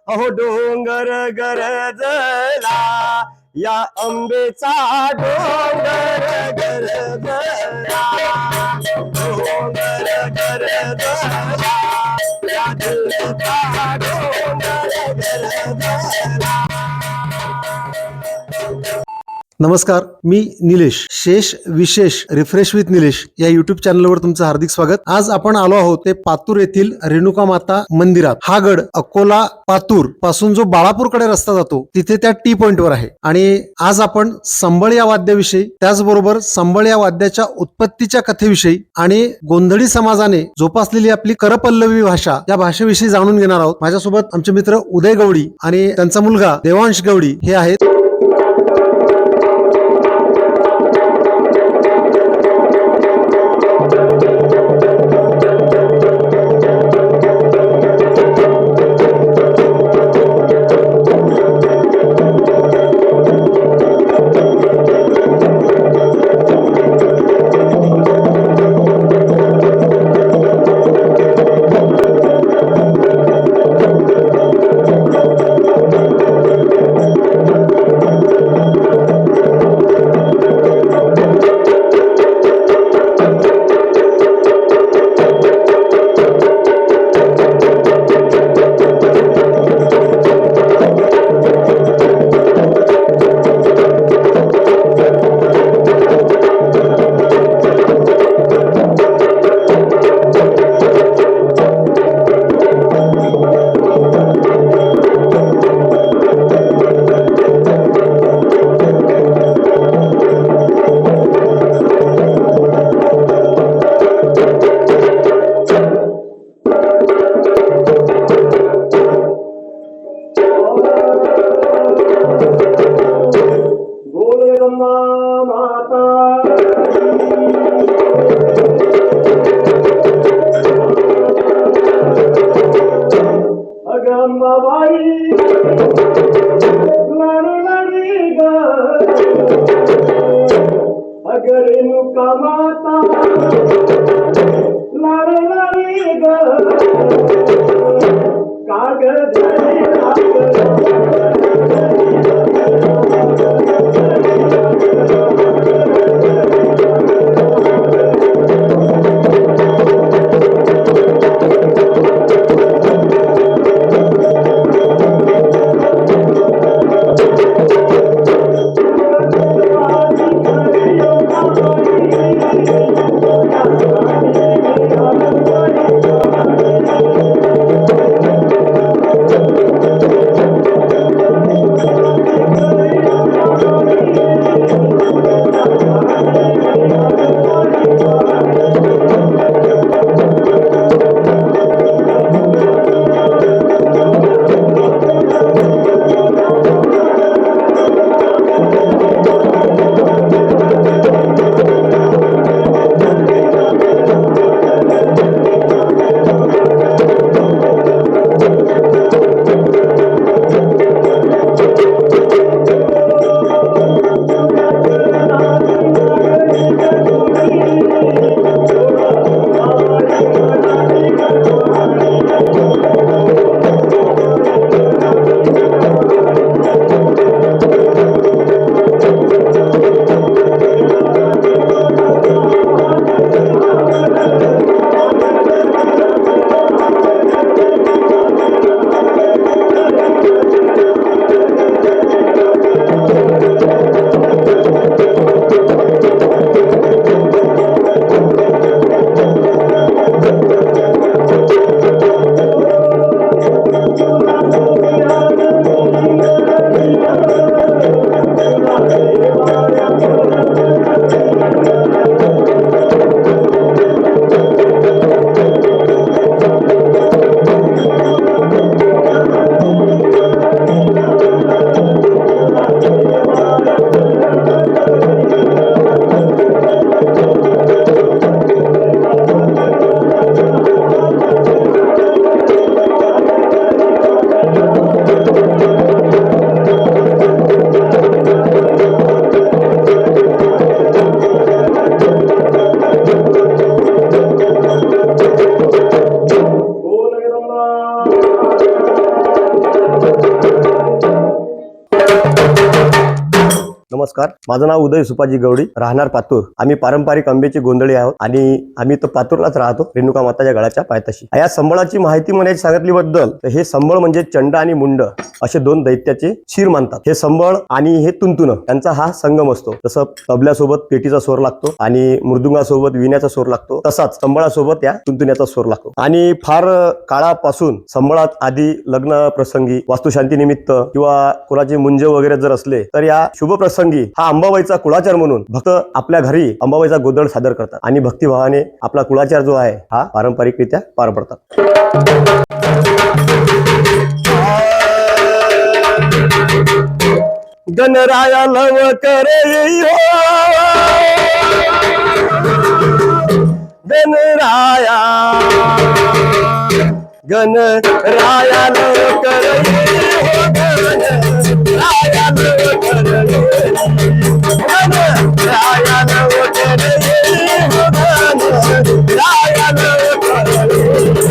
अहो डोंगर गरजला या आंबेचा डोंगर गरजला डोंगर गरजला या दिलचा डोंगर गरजला. नमस्कार, मी निलेश. शेष विशेष रिफ्रेश विथ निलेश या युट्यूब चॅनलवर तुमचं हार्दिक स्वागत. आज आपण आलो आहोत ते पातूर येथील रेणुका माता मंदिरात. हा गड अकोला पातूर पासून जो बाळापूरकडे रस्ता जातो तिथे त्या टी पॉइंट वर आहे. आणि आज आपण संबळ या वाद्याविषयी, त्याचबरोबर संबळ या वाद्याच्या उत्पत्तीच्या कथेविषयी आणि गोंधळी समाजाने जोपासलेली आपली करपल्लवी भाषा या भाषेविषयी जाणून घेणार आहोत. माझ्यासोबत आमचे मित्र उदय गवडी आणि त्यांचा मुलगा देवांश गवडी हे आहेत. रेणुका माता लाडी लाडी ग कागद नमस्कार, माझं नाव उदय सुपाजी गवडी, राहणार पातूर. आम्ही पारंपरिक आंब्याची गोंधळी आहोत आणि आम्ही तर पातूरलाच राहतो, रेणुका माताच्या गळाच्या पायथ्याशी. या संबळाची माहिती म्हणायची सांगितली बद्दल तर हे संबळ म्हणजे चंड आणि मुंड असे दोन दैत्याचे शिर मानतात. हे संबळ आणि हे तुंतुन त्यांचा हा संगम असतो. जसं तबल्यासोबत पेटीचा स्वर लागतो आणि मृदुंगासोबत विण्याचा स्वर लागतो, तसाच संबळासोबत या तुंतुण्याचा स्वर लागतो. आणि फार काळापासून संबळात आधी लग्न प्रसंगी, वास्तुशांती निमित्त किंवा कुणाचे मुंज वगैरे जर असले तर या शुभ प्रसंगी हा अंबाबाईचा कुळाचार म्हणून भक्त आपल्या घरी अंबाबाईचा गोंधळ सादर करतात आणि भक्तिभावाने आपला कुळाचार जो आहे हा पारंपरिकरित्या पार पडतात. गणराया लवकर येई गणराया गणराया लवकर गणराया लवकर गणराया लवकर गणराया लवकर गणराया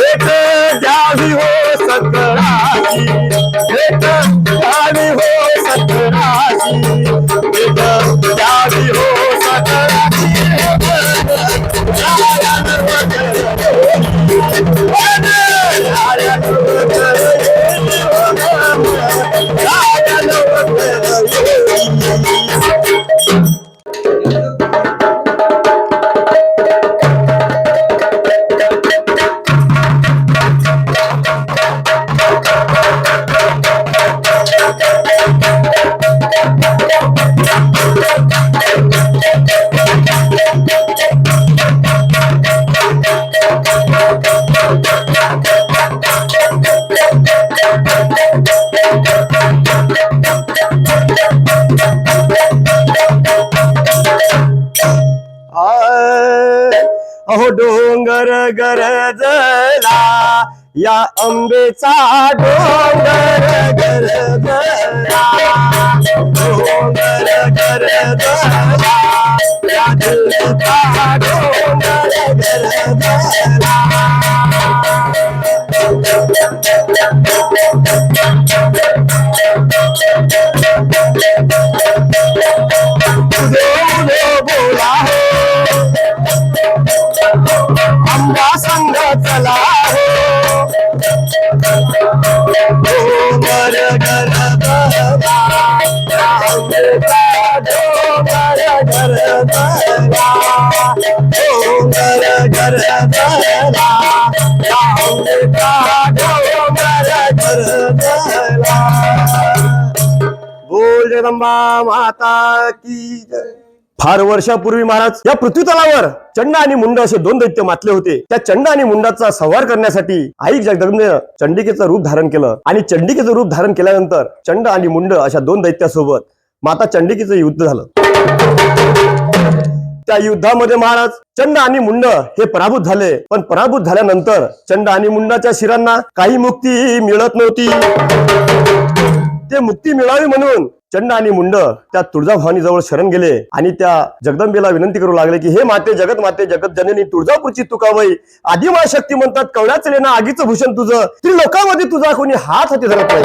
एक जावी हो सकराची, एक जावी हो सकराची, एक जावी हो सकराची, अहो डोंगर गरजला या आंबेचा डोंगर गरजला, डोंगर गरजला या दिलचा डोंगर गरजला. बोला हो आंबा संग चला हो, डोंगर गरजला डोंगर गरजला, डोंगर गरजला डोंगर गरजला. बोल जगदंबा माता की जय. फार वर्षापूर्वी महाराज या पृथ्वी तलावर चंड आणि मुंड असे दोन दैत्य मातले होते. त्या चंड आणि मुंडाचा संहार करण्यासाठी आई जगदंबेने चंडिकेचं रूप धारण केलं आणि चंडिकेचं रूप धारण केल्यानंतर चंड आणि मुंड अशा दोन दैत्यासोबत माता चंडिकेचं युद्ध झालं. त्या युद्धामध्ये महाराज चंड आणि मुंड हे पराभूत झाले, पण पराभूत झाल्यानंतर चंड आणि मुंडाच्या शिरांना काही मुक्ती मिळत नव्हती. ते मुक्ती मिळावी म्हणून चंड आणि मुंड त्या तुळजाभवानी जवळ शरण गेले आणि त्या जगदंबेला विनंती करू लागले की हे माते जगत माते जगत जननी तुळजापूरची तुकाबाई, आदिमाय शक्ती म्हणतात कवड्याच लेना आगीचं भूषण तुझं, त्रिलोकामध्ये तुझा कोणी हात हाती धरत नाही.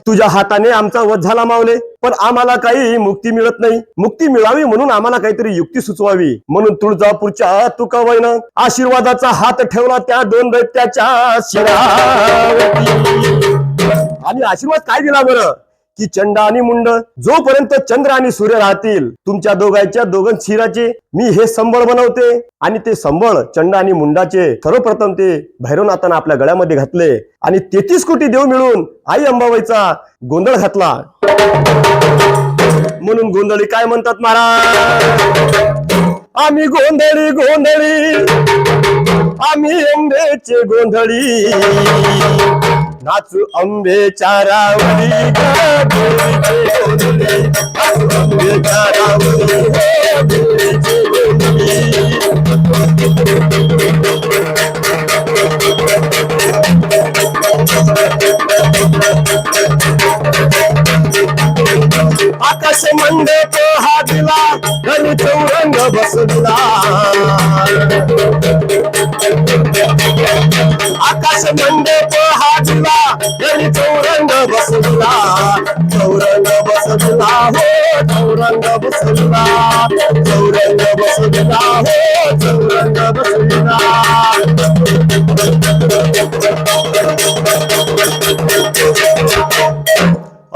तुझ्या हाताने आमचा वध झाला मावले, पण आम्हाला काही मुक्ती मिळत नाही. मुक्ती मिळावी म्हणून आम्हाला काहीतरी युक्ती सुचवावी. म्हणून तुळजापूरच्या तुकाबाईनं आशीर्वादाचा हात ठेवला त्या दोन दैत्याच्या शिरावरती आणि आशीर्वाद काय दिला बरं की चंड आणि मुंड जोपर्यंत चंद्र आणि सूर्य राहतील तुमच्या दोघं शिराचे मी हे संबळ बनवते. आणि ते संबळ चंड आणि मुंडाचे सर्वप्रथम ते भैरवनाथानं आपल्या गळ्यामध्ये घातले आणि 33 कोटी देव मिळून आई अंबाबाईचा गोंधळ घातला. म्हणून गोंधळी काय म्हणतात महाराज, आम्ही गोंधळी गोंधळी आम्ही अंबेचे गोंधळी, नाचू अंबेच्या रावडी अंबेच्या रावडी आकाश मंडप हा दिला घरी चौरंग बसविला आकाश मंडप हा दिला घरी चौरंग बसविला चौरंग बसविला हो चौरंग बसविला चौरंग बसविला हो चौरंग बसविला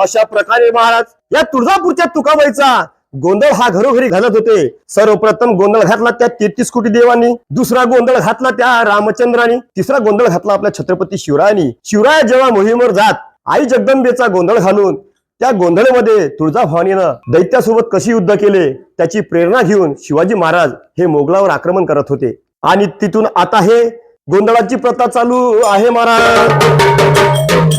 अशा प्रकारे महाराज या तुळजापूरच्या तुकाबाईचा गोंधळ हा घरोघरी घालत होते. सर्वप्रथम गोंधळ घातला त्या 33 कोटी देवांनी, दुसरा गोंधळ घातला त्या रामचंद्रानी, तिसरा गोंधळ घातला आपल्या छत्रपती शिवरायांनी. शिवराय जेव्हा मोहीमेवर जात आई जगदंबेचा गोंधळ घालून त्या गोंधळामध्ये तुळजाभवानीनं दैत्यासोबत कशी युद्ध केले त्याची प्रेरणा घेऊन शिवाजी महाराज हे मोगलावर आक्रमण करत होते. आणि तिथून आता हे गोंधळाची प्रथा चालू आहे महाराज.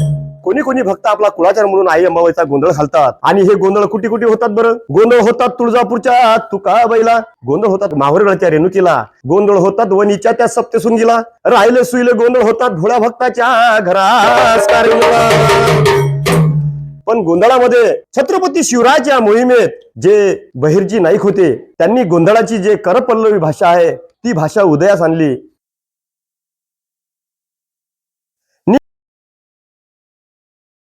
कोणी कोणी भक्त आपला कुळाचार म्हणून आई अंबाबाईचा गोंधळ घालतात. आणि हे गोंधळ कुठे कुठे होतात बरं? गोंधळ होतात तुळजापूरच्या तुकाबाईला, गोंधळ होतात माहुरगडच्या रेणुकीला, गोंधळ होतात वणीच्या त्या सप्तशृंगीला, राहिले सुईले गोंधळ होतात भोळ्या भक्ताच्या घरास कारंजीला. पण गोंधळामध्ये छत्रपती शिवरायाच्या मोहिमेत जे बहिर्जी नाईक होते त्यांनी गोंधळाची जे करपल्लवी भाषा आहे ती भाषा उदयास आणली.